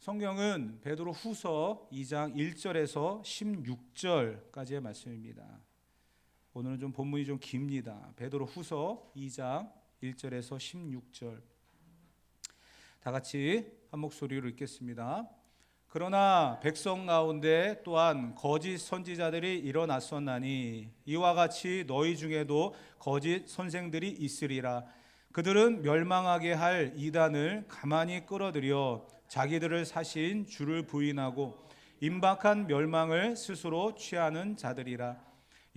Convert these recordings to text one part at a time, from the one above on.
성경은 베드로 후서 2장 1절에서 16절까지의 말씀입니다. 오늘은 좀 본문이 좀 깁니다. 베드로 후서 2장 1절에서 16절. 다 같이 한 목소리로 읽겠습니다. 그러나 백성 가운데 또한 거짓 선지자들이 일어났었나니 이와 같이 너희 중에도 거짓 선생들이 있으리라. 그들은 멸망하게 할 이단을 가만히 끌어들여 자기들을 사신 주를 부인하고 임박한 멸망을 스스로 취하는 자들이라.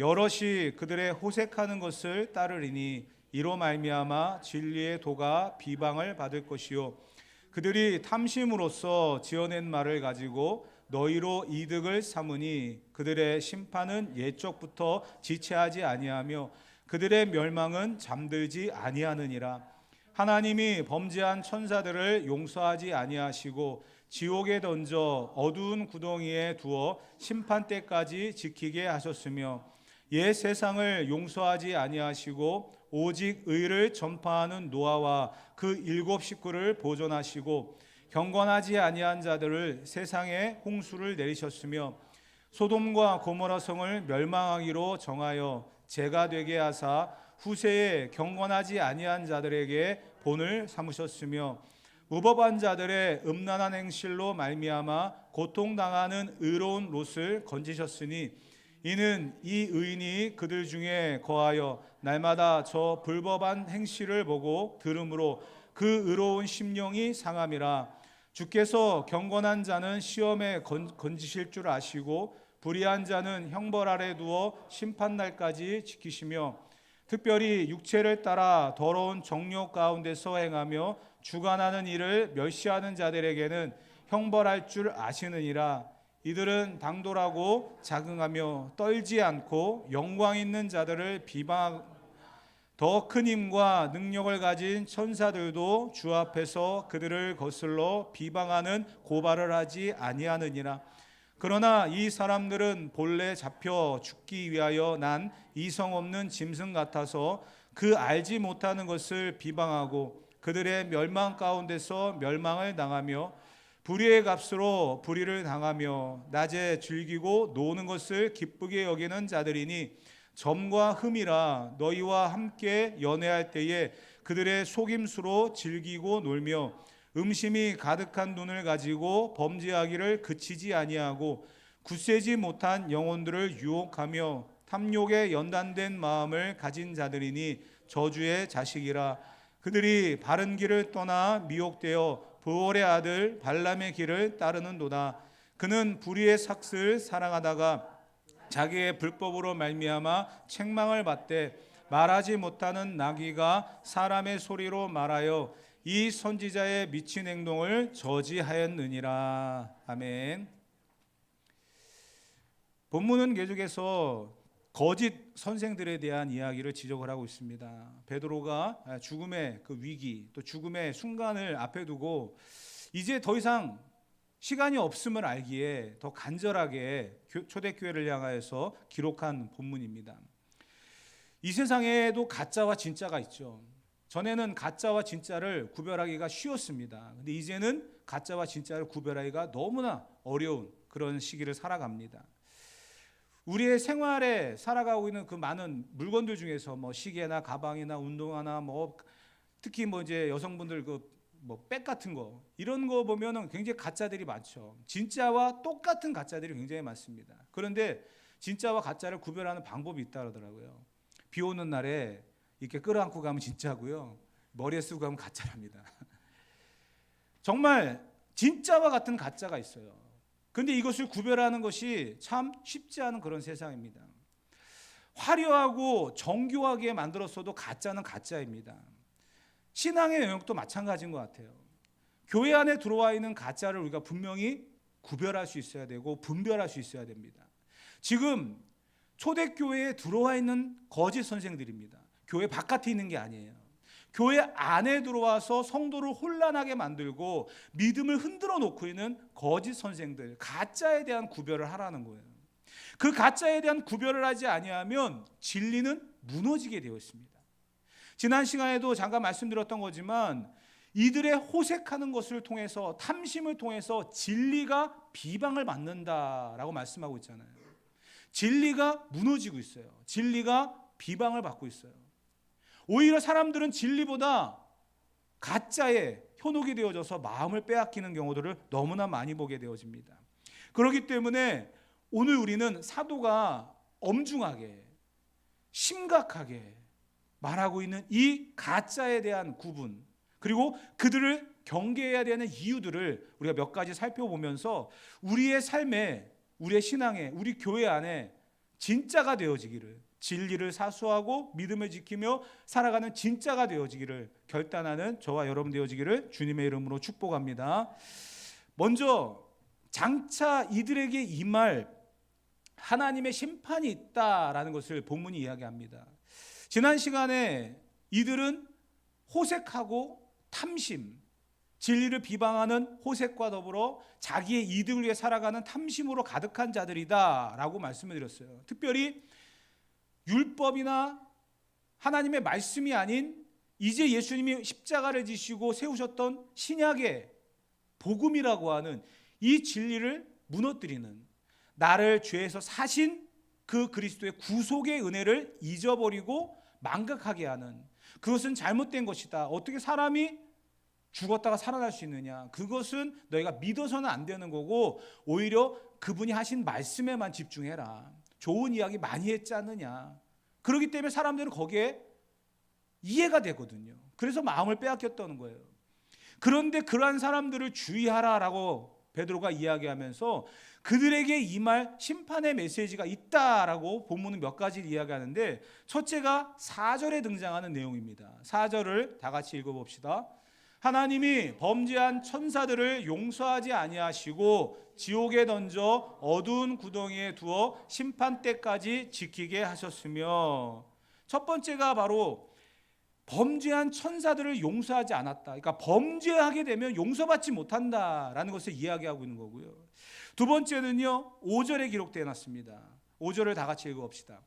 여럿이 그들의 호색하는 것을 따르리니 이로 말미암아 진리의 도가 비방을 받을 것이요 그들이 탐심으로써 지어낸 말을 가지고 너희로 이득을 삼으니 그들의 심판은 옛적부터 지체하지 아니하며 그들의 멸망은 잠들지 아니하느니라. 하나님이 범죄한 천사들을 용서하지 아니하시고 지옥에 던져 어두운 구덩이에 두어 심판 때까지 지키게 하셨으며 옛 세상을 용서하지 아니하시고 오직 의를 전파하는 노아와 그 7 식구를 보존하시고 경건하지 아니한 자들을 세상에 홍수를 내리셨으며 소돔과 고모라 성을 멸망하기로 정하여 재가 되게 하사 후세에 경건하지 아니한 자들에게 본을 삼으셨으며 무법한 자들의 음란한 행실로 말미암아 고통당하는 의로운 롯을 건지셨으니 이는 이 의인이 그들 중에 거하여 날마다 저 불법한 행실을 보고 들음으로 그 의로운 심령이 상함이라. 주께서 경건한 자는 시험에 건지실 줄 아시고 불의한 자는 형벌 아래 두어 심판날까지 지키시며 특별히 육체를 따라 더러운 정욕 가운데서 행하며 주관하는 일을 멸시하는 자들에게는 형벌할 줄 아시느니라. 이들은 당돌하고 자긍하며 떨지 않고 영광 있는 자들을 비방하고 더 큰 힘과 능력을 가진 천사들도 주 앞에서 그들을 거슬러 비방하는 고발을 하지 아니하느니라. 그러나 이 사람들은 본래 잡혀 죽기 위하여 난 이성 없는 짐승 같아서 그 알지 못하는 것을 비방하고 그들의 멸망 가운데서 멸망을 당하며 불의의 값으로 불의를 당하며 낮에 즐기고 노는 것을 기쁘게 여기는 자들이니 점과 흠이라. 너희와 함께 연애할 때에 그들의 속임수로 즐기고 놀며 음심이 가득한 눈을 가지고 범죄하기를 그치지 아니하고 굳세지 못한 영혼들을 유혹하며 탐욕에 연단된 마음을 가진 자들이니 저주의 자식이라. 그들이 바른 길을 떠나 미혹되어 브올의 아들 발람의 길을 따르는도다. 그는 불의의 삭슬 사랑하다가 자기의 불법으로 말미암아 책망을 받되 말하지 못하는 나귀가 사람의 소리로 말하여 이 선지자의 미친 행동을 저지하였느니라. 아멘. 본문은 계속해서 거짓 선생들에 대한 이야기를 지적을 하고 있습니다. 베드로가 죽음의 그 위기 또 죽음의 순간을 앞에 두고 이제 더 이상 시간이 없음을 알기에 더 간절하게 초대교회를 향하여서 기록한 본문입니다. 이 세상에도 가짜와 진짜가 있죠. 전에는 가짜와 진짜를 구별하기가 쉬웠습니다. 근데 이제는 가짜와 진짜를 구별하기가 너무나 어려운 그런 시기를 살아갑니다. 우리의 생활에 살아가고 있는 그 많은 물건들 중에서 뭐 시계나 가방이나 운동화나 뭐 특히 뭐 이제 여성분들 그 뭐 백 같은 거 이런 거 보면은 굉장히 가짜들이 많죠. 진짜와 똑같은 가짜들이 굉장히 많습니다. 그런데 진짜와 가짜를 구별하는 방법이 있다 그러더라고요. 비 오는 날에 이렇게 끌어안고 가면 진짜고요. 머리에 쓰고 가면 가짜랍니다. 정말 진짜와 같은 가짜가 있어요. 그런데 이것을 구별하는 것이 참 쉽지 않은 그런 세상입니다. 화려하고 정교하게 만들었어도 가짜는 가짜입니다. 신앙의 영역도 마찬가지인 것 같아요. 교회 안에 들어와 있는 가짜를 우리가 분명히 구별할 수 있어야 되고 분별할 수 있어야 됩니다. 지금 초대교회에 들어와 있는 거짓 선생들입니다. 교회 바깥에 있는 게 아니에요. 교회 안에 들어와서 성도를 혼란하게 만들고 믿음을 흔들어 놓고 있는 거짓 선생들, 가짜에 대한 구별을 하라는 거예요. 그 가짜에 대한 구별을 하지 아니하면 진리는 무너지게 되어 있습니다. 지난 시간에도 잠깐 말씀드렸던 거지만 이들의 호색하는 것을 통해서, 탐심을 통해서 진리가 비방을 받는다라고 말씀하고 있잖아요. 진리가 무너지고 있어요. 진리가 비방을 받고 있어요. 오히려 사람들은 진리보다 가짜에 현혹이 되어져서 마음을 빼앗기는 경우들을 너무나 많이 보게 되어집니다. 그렇기 때문에 오늘 우리는 사도가 엄중하게, 심각하게 말하고 있는 이 가짜에 대한 구분, 그리고 그들을 경계해야 되는 이유들을 우리가 몇 가지 살펴보면서 우리의 삶에, 우리의 신앙에, 우리 교회 안에 진짜가 되어지기를, 진리를 사수하고 믿음을 지키며 살아가는 진짜가 되어지기를 결단하는 저와 여러분 되어지기를 주님의 이름으로 축복합니다. 먼저 장차 이들에게 임할 하나님의 심판이 있다라는 것을 본문이 이야기합니다. 지난 시간에 이들은 호색하고 탐심, 진리를 비방하는 호색과 더불어 자기의 이득을 위해 살아가는 탐심으로 가득한 자들이다라고 말씀을 드렸어요. 특별히 율법이나 하나님의 말씀이 아닌 이제 예수님이 십자가를 지시고 세우셨던 신약의 복음이라고 하는 이 진리를 무너뜨리는, 나를 죄에서 사신 그 그리스도의 구속의 은혜를 잊어버리고 망각하게 하는, 그것은 잘못된 것이다, 어떻게 사람이 죽었다가 살아날 수 있느냐, 그것은 너희가 믿어서는 안 되는 거고 오히려 그분이 하신 말씀에만 집중해라, 좋은 이야기 많이 했지 않느냐. 그렇기 때문에 사람들은 거기에 이해가 되거든요. 그래서 마음을 빼앗겼다는 거예요. 그런데 그러한 사람들을 주의하라라고 베드로가 이야기하면서 그들에게 임할 심판의 메시지가 있다라고 본문은 몇 가지를 이야기하는데, 첫째가 4절에 등장하는 내용입니다. 4절을 다 같이 읽어봅시다. 하나님이 범죄한 천사들을 용서하지 아니하시고 지옥에 던져 어두운 구덩이에 두어 심판 때까지 지키게 하셨으며, 첫 번째가 바로 범죄한 천사들을 용서하지 않았다. 그러니까 범죄하게 되면 용서받지 못한다라는 것을 이야기하고 있는 거고요. 두 번째는요, 5절에 기록되어 놨습니다. 5절을 다 같이 읽어봅시다.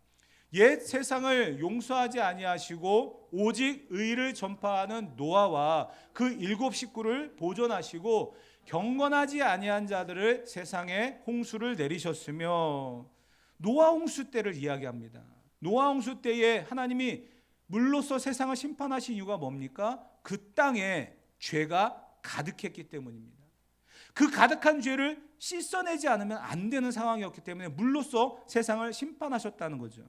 옛 세상을 용서하지 아니하시고 오직 의를 전파하는 노아와 그 7 식구를 보존하시고 경건하지 아니한 자들을 세상에 홍수를 내리셨으며, 노아 홍수 때를 이야기합니다. 노아 홍수 때에 하나님이 물로써 세상을 심판하신 이유가 뭡니까? 그 땅에 죄가 가득했기 때문입니다. 그 가득한 죄를 씻어내지 않으면 안 되는 상황이었기 때문에 물로써 세상을 심판하셨다는 거죠.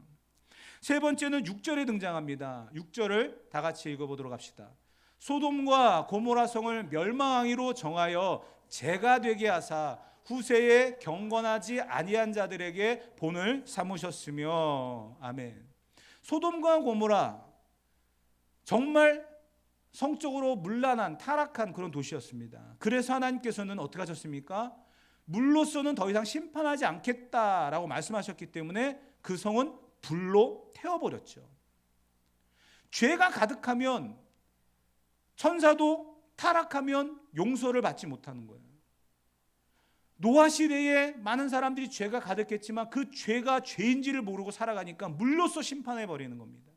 세 번째는 6절에 등장합니다. 6절을 다 같이 읽어보도록 합시다. 소돔과 고모라 성을 멸망하기로 정하여 재가 되게 하사 후세에 경건하지 아니한 자들에게 본을 삼으셨으며. 아멘. 소돔과 고모라, 정말 성적으로 문란한 타락한 그런 도시였습니다. 그래서 하나님께서는 어떻게 하셨습니까? 물로서는 더 이상 심판하지 않겠다라고 말씀하셨기 때문에 그 성은 불로 태워버렸죠. 죄가 가득하면, 천사도 타락하면 용서를 받지 못하는 거예요. 노아 시대에 많은 사람들이 죄가 가득했지만 그 죄가 죄인지를 모르고 살아가니까 물로써 심판해버리는 겁니다.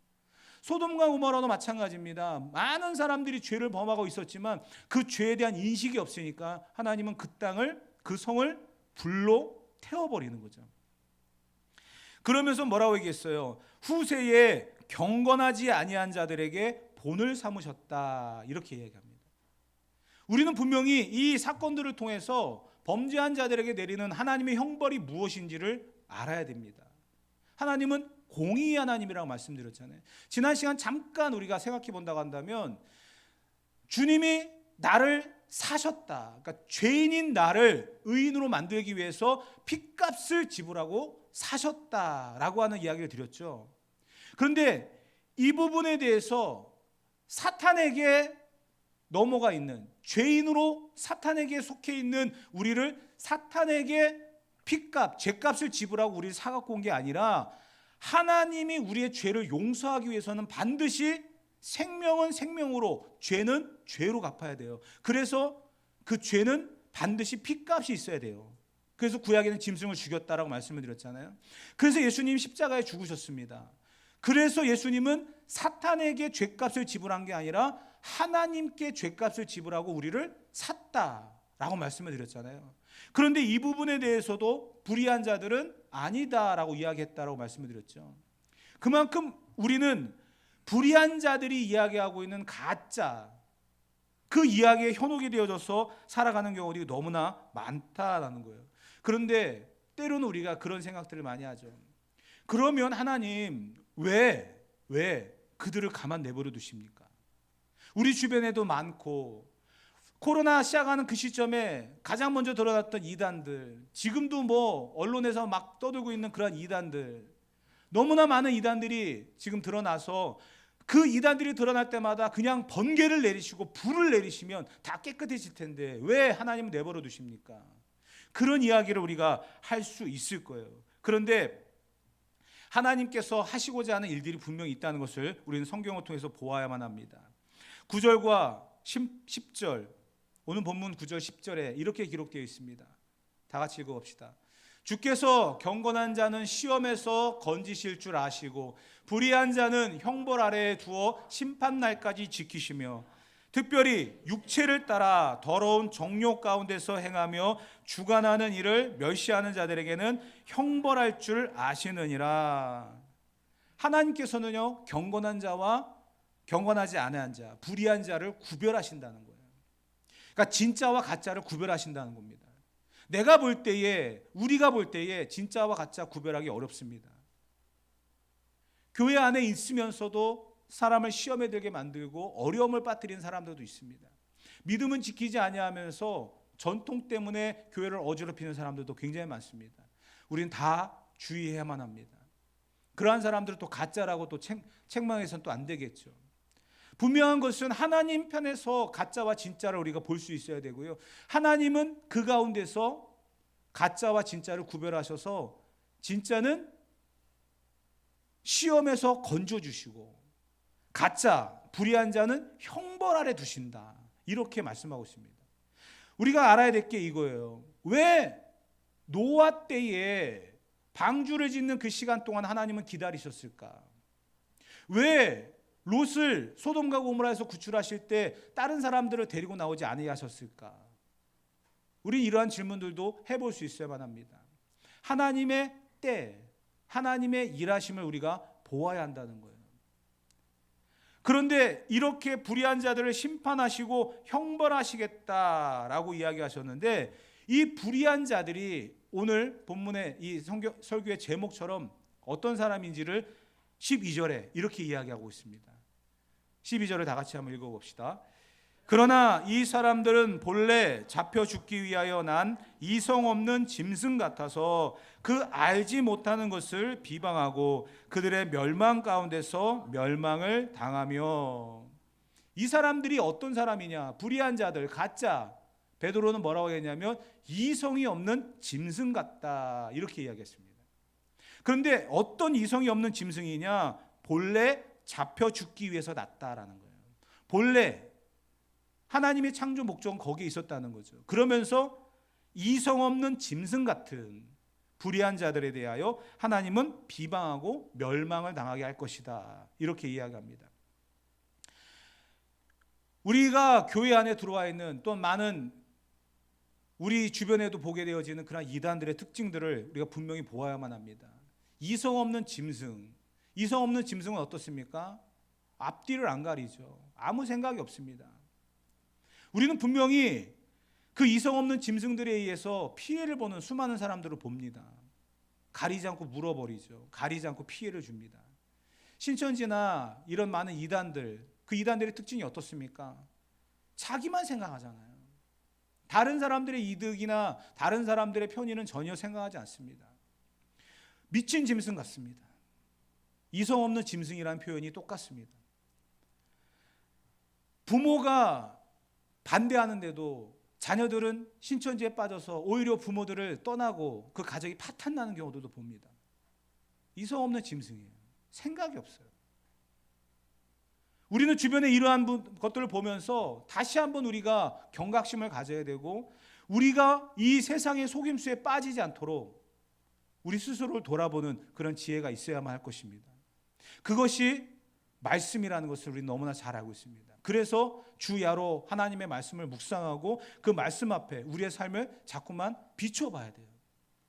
소돔과 고모라도 마찬가지입니다. 많은 사람들이 죄를 범하고 있었지만 그 죄에 대한 인식이 없으니까 하나님은 그 땅을, 그 성을 불로 태워버리는 거죠. 그러면서 뭐라고 얘기했어요? 후세에 경건하지 아니한 자들에게 본을 삼으셨다, 이렇게 얘기합니다. 우리는 분명히 이 사건들을 통해서 범죄한 자들에게 내리는 하나님의 형벌이 무엇인지를 알아야 됩니다. 하나님은 공의의 하나님이라고 말씀드렸잖아요. 지난 시간 잠깐 우리가 생각해 본다고 한다면, 주님이 나를 사셨다, 그러니까 죄인인 나를 의인으로 만들기 위해서 핏값을 지불하고 사셨다라고 하는 이야기를 드렸죠. 그런데 이 부분에 대해서 사탄에게 넘어가 있는, 죄인으로 사탄에게 속해 있는 우리를 사탄에게 핏값, 죄값을 지불하고 우리를 사갖고 온 게 아니라, 하나님이 우리의 죄를 용서하기 위해서는 반드시 생명은 생명으로, 죄는 죄로 갚아야 돼요. 그래서 그 죄는 반드시 핏값이 있어야 돼요. 그래서 구약에는 짐승을 죽였다라고 말씀을 드렸잖아요. 그래서 예수님이 십자가에 죽으셨습니다. 그래서 예수님은 사탄에게 죄값을 지불한 게 아니라 하나님께 죄값을 지불하고 우리를 샀다라고 말씀을 드렸잖아요. 그런데 이 부분에 대해서도 불의한 자들은 아니다라고 이야기했다라고 말씀을 드렸죠. 그만큼 우리는 불의한 자들이 이야기하고 있는 가짜, 그 이야기에 현혹이 되어져서 살아가는 경우들이 너무나 많다라는 거예요. 그런데 때로는 우리가 그런 생각들을 많이 하죠. 그러면 하나님 왜 그들을 가만 내버려 두십니까? 우리 주변에도 많고, 코로나 시작하는 그 시점에 가장 먼저 드러났던 이단들, 지금도 뭐 언론에서 막 떠들고 있는 그런 이단들, 너무나 많은 이단들이 지금 드러나서 그 이단들이 드러날 때마다 그냥 번개를 내리시고 불을 내리시면 다 깨끗해질 텐데 왜 하나님은 내버려 두십니까? 그런 이야기를 우리가 할 수 있을 거예요. 그런데 하나님께서 하시고자 하는 일들이 분명히 있다는 것을 우리는 성경을 통해서 보아야만 합니다. 9절과 10절, 오늘 본문 9절 10절에 이렇게 기록되어 있습니다. 다 같이 읽어봅시다. 주께서 경건한 자는 시험에서 건지실 줄 아시고 불의한 자는 형벌 아래에 두어 심판날까지 지키시며 특별히 육체를 따라 더러운 정욕 가운데서 행하며 주관하는 일을 멸시하는 자들에게는 형벌할 줄 아시느니라. 하나님께서는요, 경건한 자와 경건하지 않은 자, 불의한 자를 구별하신다는 거예요. 그러니까 진짜와 가짜를 구별하신다는 겁니다. 내가 볼 때에, 우리가 볼 때에 진짜와 가짜 구별하기 어렵습니다. 교회 안에 있으면서도 사람을 시험에 들게 만들고 어려움을 빠뜨리는 사람들도 있습니다. 믿음은 지키지 아니하면서 전통 때문에 교회를 어지럽히는 사람들도 굉장히 많습니다. 우리는 다 주의해야만 합니다. 그러한 사람들은 또 가짜라고 또 책망해서는 또 안 되겠죠. 분명한 것은 하나님 편에서 가짜와 진짜를 우리가 볼 수 있어야 되고요. 하나님은 그 가운데서 가짜와 진짜를 구별하셔서 진짜는 시험에서 건져주시고 가짜, 불의한 자는 형벌 아래 두신다. 이렇게 말씀하고 있습니다. 우리가 알아야 될 게 이거예요. 왜 노아 때에 방주를 짓는 그 시간 동안 하나님은 기다리셨을까? 왜 롯을 소돔과 고모라에서 구출하실 때 다른 사람들을 데리고 나오지 아니하셨을까? 우리 이러한 질문들도 해볼 수 있어야만 합니다. 하나님의 때, 하나님의 일하심을 우리가 보아야 한다는 거예요. 그런데 이렇게 불의한 자들을 심판하시고 형벌하시겠다라고 이야기하셨는데, 이 불의한 자들이 오늘 본문의 이 설교의 제목처럼 어떤 사람인지를 12절에 이렇게 이야기하고 있습니다. 12절을 다 같이 한번 읽어봅시다. 그러나 이 사람들은 본래 잡혀 죽기 위하여 난 이성 없는 짐승 같아서 그 알지 못하는 것을 비방하고 그들의 멸망 가운데서 멸망을 당하며. 이 사람들이 어떤 사람이냐? 불의한 자들, 가짜. 베드로는 뭐라고 했냐면 이성이 없는 짐승 같다, 이렇게 이야기했습니다. 그런데 어떤 이성이 없는 짐승이냐? 본래 잡혀 죽기 위해서 났다라는 거예요. 본래 하나님의 창조 목적은 거기에 있었다는 거죠. 그러면서 이성 없는 짐승 같은 불의한 자들에 대하여 하나님은 비방하고 멸망을 당하게 할 것이다, 이렇게 이야기합니다. 우리가 교회 안에 들어와 있는 또 많은 우리 주변에도 보게 되어지는 그런 이단들의 특징들을 우리가 분명히 보아야만 합니다. 이성 없는 짐승, 이성 없는 짐승은 어떻습니까? 앞뒤를 안 가리죠. 아무 생각이 없습니다. 우리는 분명히 그 이성 없는 짐승들에 의해서 피해를 보는 수많은 사람들을 봅니다. 가리지 않고 물어버리죠. 가리지 않고 피해를 줍니다. 신천지나 이런 많은 이단들, 그 이단들의 특징이 어떻습니까? 자기만 생각하잖아요. 다른 사람들의 이득이나 다른 사람들의 편의는 전혀 생각하지 않습니다. 미친 짐승 같습니다. 이성 없는 짐승이라는 표현이 똑같습니다. 부모가 반대하는데도 자녀들은 신천지에 빠져서 오히려 부모들을 떠나고 그 가정이 파탄나는 경우도 봅니다. 이성 없는 짐승이에요. 생각이 없어요. 우리는 주변에 이러한 것들을 보면서 다시 한번 우리가 경각심을 가져야 되고, 우리가 이 세상의 속임수에 빠지지 않도록 우리 스스로를 돌아보는 그런 지혜가 있어야만 할 것입니다. 그것이 말씀이라는 것을 우리는 너무나 잘 알고 있습니다. 그래서 주야로 하나님의 말씀을 묵상하고 그 말씀 앞에 우리의 삶을 자꾸만 비춰봐야 돼요.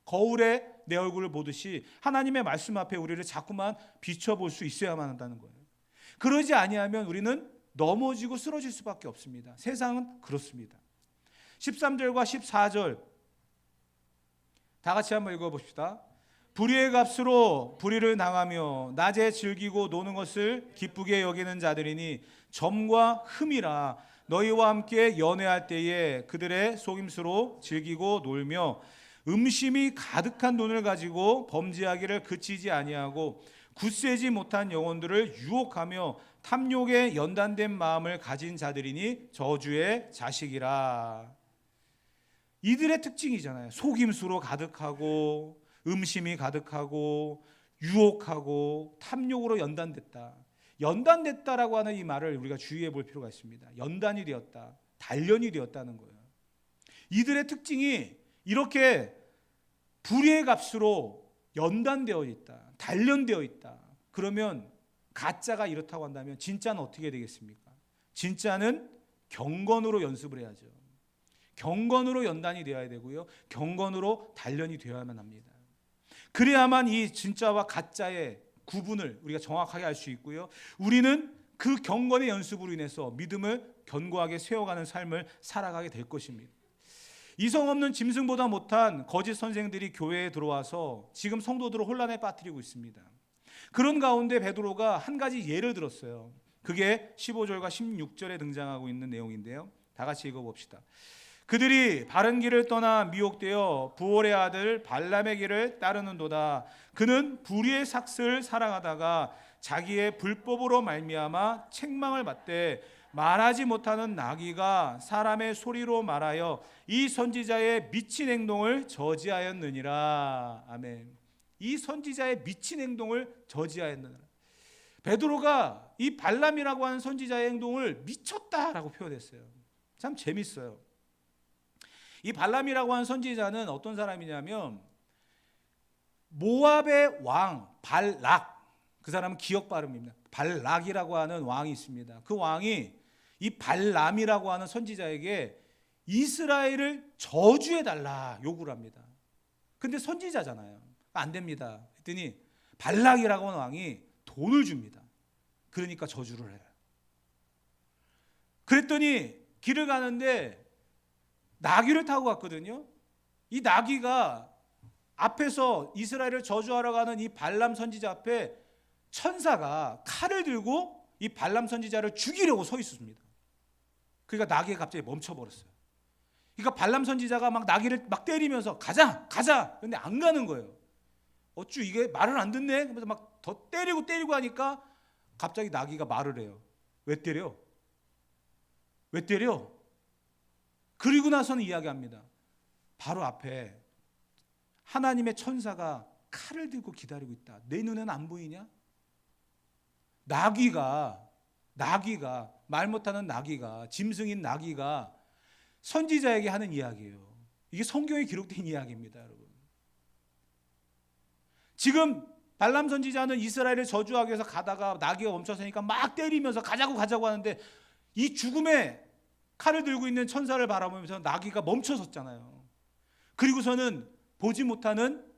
거울에 내 얼굴을 보듯이 하나님의 말씀 앞에 우리를 자꾸만 비춰볼 수 있어야만 한다는 거예요. 그러지 아니하면 우리는 넘어지고 쓰러질 수밖에 없습니다. 세상은 그렇습니다. 13절과 14절 다 같이 한번 읽어봅시다. 불의의 값으로 불의를 당하며 낮에 즐기고 노는 것을 기쁘게 여기는 자들이니 점과 흠이라. 너희와 함께 연애할 때에 그들의 속임수로 즐기고 놀며 음심이 가득한 돈을 가지고 범죄하기를 그치지 아니하고 굳세지 못한 영혼들을 유혹하며 탐욕에 연단된 마음을 가진 자들이니 저주의 자식이라. 이들의 특징이잖아요. 속임수로 가득하고 음심이 가득하고 유혹하고 탐욕으로 연단됐다. 연단됐다라고 하는 이 말을 우리가 주의해 볼 필요가 있습니다. 연단이 되었다, 단련이 되었다는 거예요. 이들의 특징이 이렇게 불의의 값으로 연단되어 있다, 단련되어 있다. 그러면 가짜가 이렇다고 한다면 진짜는 어떻게 되겠습니까? 진짜는 경건으로 연습을 해야죠. 경건으로 연단이 되어야 되고요, 경건으로 단련이 되어야만 합니다. 그래야만 이 진짜와 가짜의 구분을 우리가 정확하게 알 수 있고요, 우리는 그 경건의 연습으로 인해서 믿음을 견고하게 세워가는 삶을 살아가게 될 것입니다. 이성 없는 짐승보다 못한 거짓 선생들이 교회에 들어와서 지금 성도들을 혼란에 빠뜨리고 있습니다. 그런 가운데 베드로가 한 가지 예를 들었어요. 그게 15절과 16절에 등장하고 있는 내용인데요, 다 같이 읽어봅시다. 그들이 바른 길을 떠나 미혹되어 부올의 아들 발람의 길을 따르는도다. 그는 불의의 삭슬을 사랑하다가 자기의 불법으로 말미암아 책망을 받되 말하지 못하는 나귀가 사람의 소리로 말하여 이 선지자의 미친 행동을 저지하였느니라. 아멘. 이 선지자의 미친 행동을 저지하였느니라. 베드로가 이 발람이라고 하는 선지자의 행동을 미쳤다라고 표현했어요. 참 재밌어요. 이 발람이라고 하는 선지자는 어떤 사람이냐면 모압의 왕 발락, 그 사람은 기억 발음입니다. 발락이라고 하는 왕이 있습니다. 그 왕이 이 발람이라고 하는 선지자에게 이스라엘을 저주해달라 요구를 합니다. 근데 선지자잖아요. 안 됩니다. 그랬더니 발락이라고 하는 왕이 돈을 줍니다. 그러니까 저주를 해요. 그랬더니 길을 가는데 나귀를 타고 갔거든요. 이 나귀가 앞에서 이스라엘을 저주하러 가는 이 발람 선지자 앞에 천사가 칼을 들고 이 발람 선지자를 죽이려고 서 있었습니다. 그러니까 나귀가 갑자기 멈춰버렸어요. 그러니까 발람 선지자가 막 나귀를 막 때리면서 가자 가자, 근데 안 가는 거예요. 어쭈 이게 말을 안 듣네. 그래서 막 더 때리고 하니까 갑자기 나귀가 말을 해요. 왜 때려? 왜 때려? 그리고 나서는 이야기합니다. 바로 앞에 하나님의 천사가 칼을 들고 기다리고 있다. 내 눈에는 안 보이냐? 나귀가 말 못하는 나귀가, 짐승인 나귀가 선지자에게 하는 이야기예요. 이게 성경에 기록된 이야기입니다, 여러분. 지금 발람 선지자는 이스라엘을 저주하기 위해서 가다가 나귀가 멈춰서니까 막 때리면서 가자고 하는데 이 죽음의 칼을 들고 있는 천사를 바라보면서 나귀가 멈춰섰잖아요. 그리고서는 보지 못하는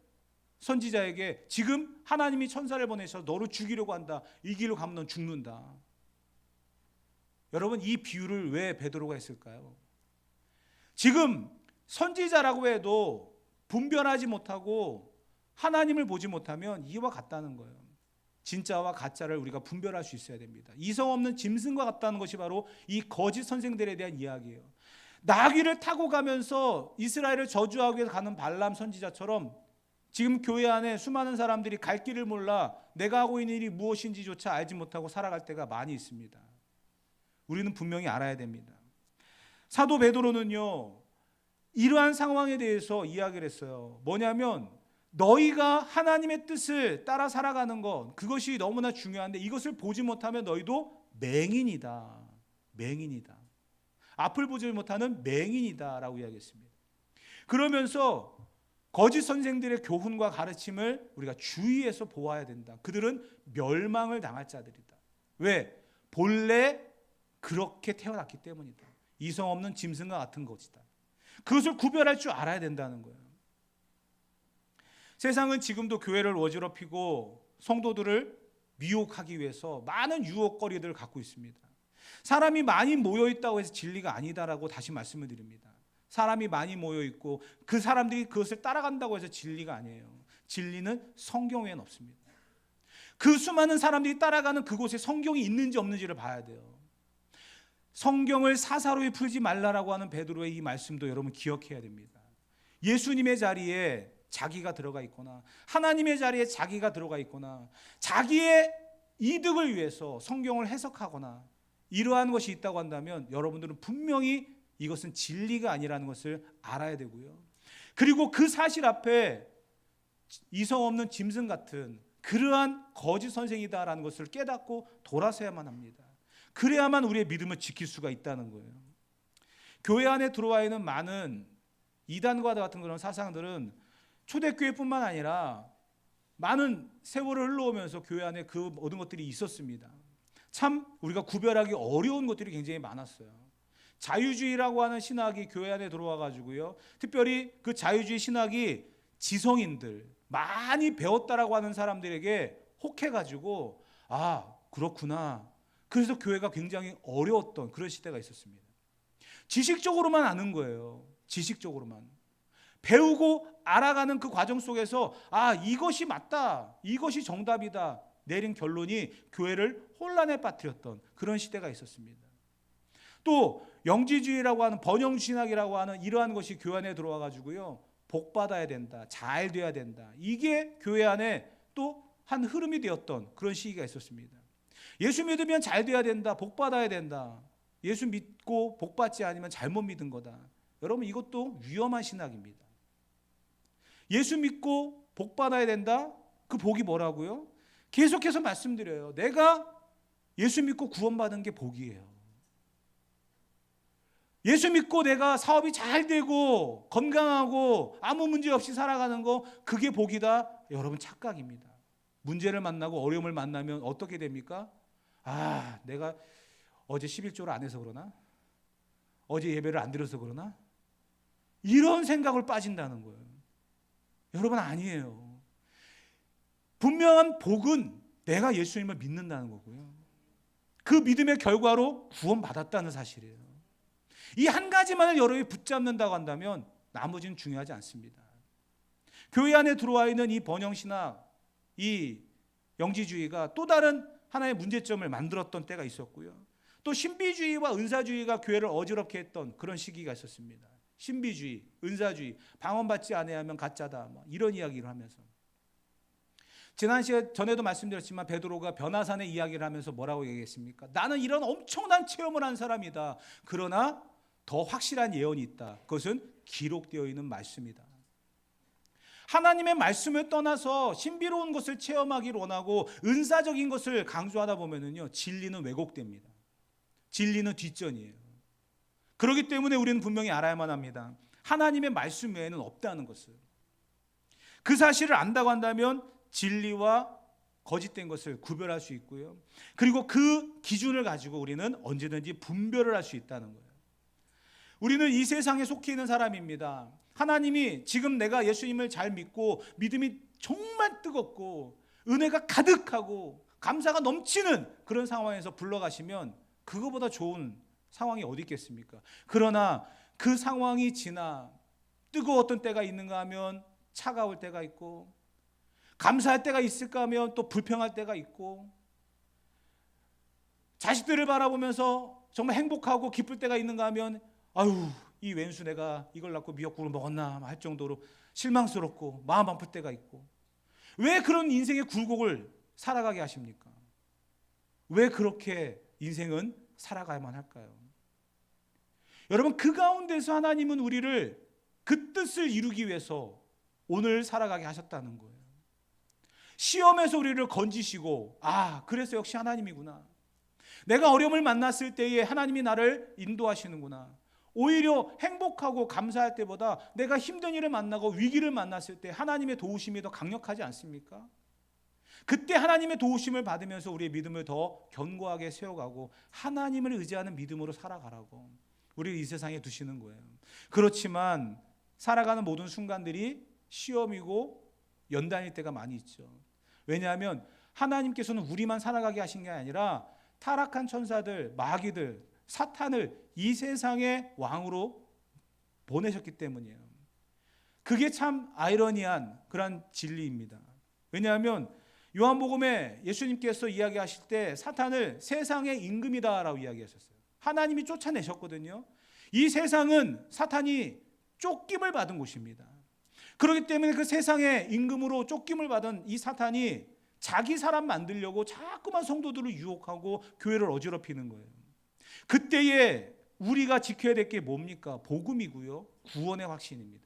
선지자에게 지금 하나님이 천사를 보내셔서 너를 죽이려고 한다. 이 길로 가면 넌 죽는다. 여러분, 이 비유를 왜 베드로가 했을까요? 지금 선지자라고 해도 분별하지 못하고 하나님을 보지 못하면 이와 같다는 거예요. 진짜와 가짜를 우리가 분별할 수 있어야 됩니다. 이성 없는 짐승과 같다는 것이 바로 이 거짓 선생들에 대한 이야기예요. 나귀를 타고 가면서 이스라엘을 저주하기 위해서 가는 발람 선지자처럼 지금 교회 안에 수많은 사람들이 갈 길을 몰라 내가 하고 있는 일이 무엇인지조차 알지 못하고 살아갈 때가 많이 있습니다. 우리는 분명히 알아야 됩니다. 사도 베드로는요, 이러한 상황에 대해서 이야기를 했어요. 뭐냐면 너희가 하나님의 뜻을 따라 살아가는 것, 그것이 너무나 중요한데 이것을 보지 못하면 너희도 맹인이다. 맹인이다. 앞을 보지 못하는 맹인이다 라고 이야기했습니다. 그러면서 거짓 선생들의 교훈과 가르침을 우리가 주의해서 보아야 된다. 그들은 멸망을 당할 자들이다. 왜? 본래 그렇게 태어났기 때문이다. 이성 없는 짐승과 같은 것이다. 그것을 구별할 줄 알아야 된다는 거예요. 세상은 지금도 교회를 어지럽히고 성도들을 미혹하기 위해서 많은 유혹거리들을 갖고 있습니다. 사람이 많이 모여있다고 해서 진리가 아니다라고 다시 말씀을 드립니다. 사람이 많이 모여있고 그 사람들이 그것을 따라간다고 해서 진리가 아니에요. 진리는 성경 외에는 없습니다. 그 수많은 사람들이 따라가는 그곳에 성경이 있는지 없는지를 봐야 돼요. 성경을 사사로이 풀지 말라라고 하는 베드로의 이 말씀도 여러분 기억해야 됩니다. 예수님의 자리에 자기가 들어가 있거나 하나님의 자리에 자기가 들어가 있거나 자기의 이득을 위해서 성경을 해석하거나 이러한 것이 있다고 한다면 여러분들은 분명히 이것은 진리가 아니라는 것을 알아야 되고요. 그리고 그 사실 앞에 이성 없는 짐승 같은 그러한 거짓 선생이다라는 것을 깨닫고 돌아서야만 합니다. 그래야만 우리의 믿음을 지킬 수가 있다는 거예요. 교회 안에 들어와 있는 많은 이단과 같은 그런 사상들은 초대교회뿐만 아니라 많은 세월을 흘러오면서 교회 안에 그 모든 것들이 있었습니다. 참 우리가 구별하기 어려운 것들이 굉장히 많았어요. 자유주의라고 하는 신학이 교회 안에 들어와 가지고요. 특별히 그 자유주의 신학이 지성인들, 많이 배웠다라고 하는 사람들에게 혹해 가지고 아, 그렇구나. 그래서 교회가 굉장히 어려웠던 그런 시대가 있었습니다. 지식적으로만 아는 거예요. 지식적으로만. 배우고 알아가는 그 과정 속에서 아, 이것이 맞다. 이것이 정답이다. 내린 결론이 교회를 혼란에 빠뜨렸던 그런 시대가 있었습니다. 또 영지주의라고 하는 번영신학이라고 하는 이러한 것이 교회 안에 들어와 가지고요. 복 받아야 된다. 잘 돼야 된다. 이게 교회 안에 또 한 흐름이 되었던 그런 시기가 있었습니다. 예수 믿으면 잘 돼야 된다. 복 받아야 된다. 예수 믿고 복 받지 않으면 잘못 믿은 거다. 여러분 이것도 위험한 신학입니다. 예수 믿고 복 받아야 된다. 그 복이 뭐라고요? 계속해서 말씀드려요. 내가 예수 믿고 구원받은 게 복이에요. 예수 믿고 내가 사업이 잘 되고 건강하고 아무 문제 없이 살아가는 거 그게 복이다. 여러분 착각입니다. 문제를 만나고 어려움을 만나면 어떻게 됩니까? 아, 내가 어제 11조를 안 해서 그러나? 어제 예배를 안 드려서 그러나? 이런 생각을 빠진다는 거예요. 여러분 아니에요. 분명한 복은 내가 예수님을 믿는다는 거고요. 그 믿음의 결과로 구원받았다는 사실이에요. 이 한 가지만을 여러분이 붙잡는다고 한다면 나머지는 중요하지 않습니다. 교회 안에 들어와 있는 이 번영신학, 이 영지주의가 또 다른 하나의 문제점을 만들었던 때가 있었고요. 또 신비주의와 은사주의가 교회를 어지럽게 했던 그런 시기가 있었습니다. 신비주의, 은사주의, 방언받지 않아야 하면 가짜다 이런 이야기를 하면서 지난 시간에 전에도 말씀드렸지만 베드로가 변화산의 이야기를 하면서 뭐라고 얘기했습니까? 나는 이런 엄청난 체험을 한 사람이다. 그러나 더 확실한 예언이 있다. 그것은 기록되어 있는 말씀이다. 하나님의 말씀을 떠나서 신비로운 것을 체험하기를 원하고 은사적인 것을 강조하다 보면은요, 진리는 왜곡됩니다. 진리는 뒷전이에요. 그렇기 때문에 우리는 분명히 알아야만 합니다. 하나님의 말씀 외에는 없다는 것을. 그 사실을 안다고 한다면 진리와 거짓된 것을 구별할 수 있고요. 그리고 그 기준을 가지고 우리는 언제든지 분별을 할 수 있다는 거예요. 우리는 이 세상에 속해 있는 사람입니다. 하나님이 지금 내가 예수님을 잘 믿고 믿음이 정말 뜨겁고 은혜가 가득하고 감사가 넘치는 그런 상황에서 불러가시면 그거보다 좋은 상황이 어디 있겠습니까? 그러나 그 상황이 지나 뜨거웠던 때가 있는가 하면 차가울 때가 있고 감사할 때가 있을까 하면 또 불평할 때가 있고 자식들을 바라보면서 정말 행복하고 기쁠 때가 있는가 하면 아유 이 왼수 내가 이걸 낳고 미역국을 먹었나 할 정도로 실망스럽고 마음 아플 때가 있고 왜 그런 인생의 굴곡을 살아가게 하십니까? 왜 그렇게 인생은 살아가야만 할까요? 여러분 그 가운데서 하나님은 우리를 그 뜻을 이루기 위해서 오늘 살아가게 하셨다는 거예요. 시험에서 우리를 건지시고 아 그래서 역시 하나님이구나. 내가 어려움을 만났을 때에 하나님이 나를 인도하시는구나. 오히려 행복하고 감사할 때보다 내가 힘든 일을 만나고 위기를 만났을 때 하나님의 도우심이 더 강력하지 않습니까? 그때 하나님의 도우심을 받으면서 우리의 믿음을 더 견고하게 세워가고 하나님을 의지하는 믿음으로 살아가라고 우리를 이 세상에 두시는 거예요. 그렇지만 살아가는 모든 순간들이 시험이고 연단일 때가 많이 있죠. 왜냐하면 하나님께서는 우리만 살아가게 하신 게 아니라 타락한 천사들, 마귀들, 사탄을 이 세상의 왕으로 보내셨기 때문이에요. 그게 참 아이러니한 그런 진리입니다. 왜냐하면 요한복음에 예수님께서 이야기하실 때 사탄을 세상의 임금이다라고 이야기하셨어요. 하나님이 쫓아내셨거든요. 이 세상은 사탄이 쫓김을 받은 곳입니다. 그렇기 때문에 그 세상의 임금으로 쫓김을 받은 이 사탄이 자기 사람 만들려고 자꾸만 성도들을 유혹하고 교회를 어지럽히는 거예요. 그때에 우리가 지켜야 될 게 뭡니까? 복음이고요, 구원의 확신입니다.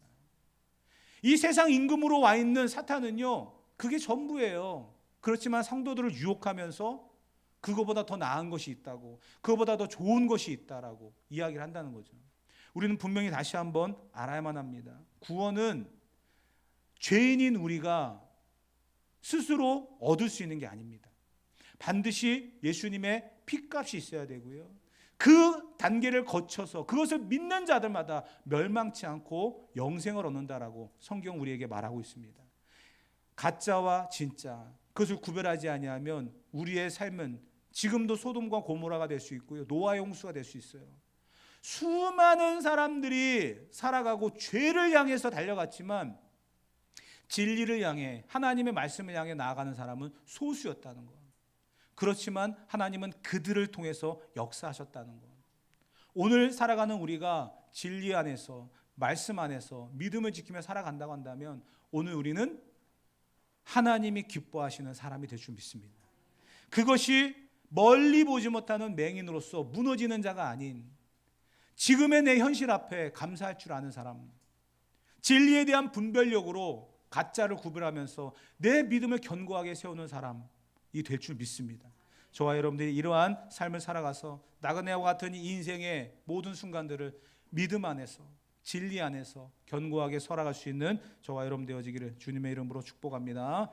이 세상 임금으로 와 있는 사탄은요, 그게 전부예요. 그렇지만 성도들을 유혹하면서 그거보다 더 나은 것이 있다고, 그거보다 더 좋은 것이 있다라고 이야기를 한다는 거죠. 우리는 분명히 다시 한번 알아야만 합니다. 구원은 죄인인 우리가 스스로 얻을 수 있는 게 아닙니다. 반드시 예수님의 피값이 있어야 되고요, 그 단계를 거쳐서 그것을 믿는 자들마다 멸망치 않고 영생을 얻는다라고 성경 우리에게 말하고 있습니다. 가짜와 진짜, 그것을 구별하지 아니하면 우리의 삶은 지금도 소돔과 고모라가 될 수 있고요, 노아의 홍수가 될 수 있어요. 수많은 사람들이 살아가고 죄를 향해서 달려갔지만 진리를 향해, 하나님의 말씀을 향해 나아가는 사람은 소수였다는 것. 그렇지만 하나님은 그들을 통해서 역사하셨다는 것. 오늘 살아가는 우리가 진리 안에서, 말씀 안에서 믿음을 지키며 살아간다고 한다면 오늘 우리는 하나님이 기뻐하시는 사람이 될 줄 믿습니다. 그것이 멀리 보지 못하는 맹인으로서 무너지는 자가 아닌, 지금의 내 현실 앞에 감사할 줄 아는 사람, 진리에 대한 분별력으로 가짜를 구별하면서 내 믿음을 견고하게 세우는 사람이 될 줄 믿습니다. 저와 여러분들이 이러한 삶을 살아가서 나그네와 같은 이 인생의 모든 순간들을 믿음 안에서, 진리 안에서 견고하게 살아갈 수 있는 저와 여러분 되어지기를 주님의 이름으로 축복합니다.